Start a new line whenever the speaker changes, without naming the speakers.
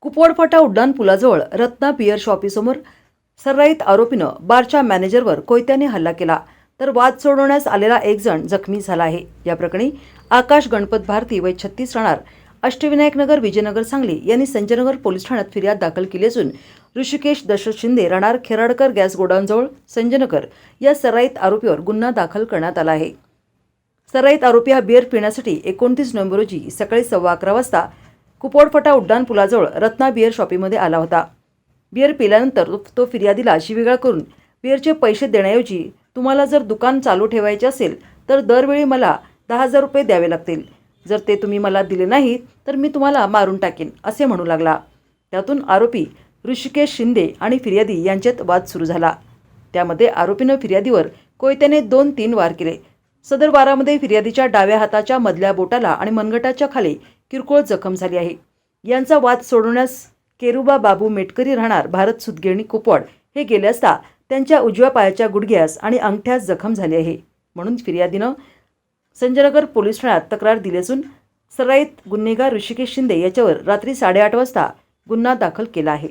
कुपवाड उड्डाण पुलाजवळ रत्ना बियर शॉपीसमोर सर्राईत आरोपीनं बारच्या मॅनेजरवर कोयत्याने हल्ला केला, तर वाद सोडवण्यास आलेला एक जण जखमी झाला आहे। या प्रकरणी आकाश गणपत भारती वय 36 राहणार अष्टविनायकनगर विजयनगर सांगली यांनी संजयनगर पोलीस ठाण्यात फिर्याद दाखल केली असून ऋषिकेश दशरथ शिंदे राहणार खेराडकर गॅस गोडाऊनजवळ संजयनगर या सर्राईत आरोपीवर गुन्हा दाखल करण्यात आला आहे। सर्राईत आरोपी हा बियर पिण्यासाठी 29 नोव्हेंबर रोजी सकाळी 11:15 वाजता कुपवाड उड्डाण पुलाजवळ रत्ना बियर शॉपीमध्ये आला होता। बियर पिल्यानंतर तो फिर्यादीला शिवीगाळ करून बियरचे पैसे देण्याऐवजी तुम्हाला जर दुकान चालू ठेवायचे असेल तर दरवेळी मला 10,000 रुपये द्यावे लागतील, जर ते तुम्ही मला दिले नाहीत तर मी तुम्हाला मारून टाकेन असे म्हणू लागला। त्यातून आरोपी ऋषिकेश शिंदे आणि फिर्यादी यांच्यात वाद सुरू झाला। त्यामध्ये आरोपीनं फिर्यादीवर कोयत्याने 2-3 वार केले। सदर वारामध्ये फिर्यादीच्या डाव्या हाताच्या मधल्या बोटाला आणि मनगटाच्या खाली किरकोळ जखम झाली आहे। यांचा वाद सोडवण्यास केरुबा बाबू मेटकरी राहणार भारत सुतगिरणी कुपवाड हे गेले असता त्यांच्या उजव्या पायाच्या गुडघ्यास आणि अंगठ्यास जखम झाली आहे, म्हणून फिर्यादीनं संजयनगर पोलीस ठाण्यात तक्रार दिली असून सर्राईत गुन्हेगार ऋषिकेश शिंदे याच्यावर रात्री 8:30 वाजता गुन्हा दाखल केला आहे।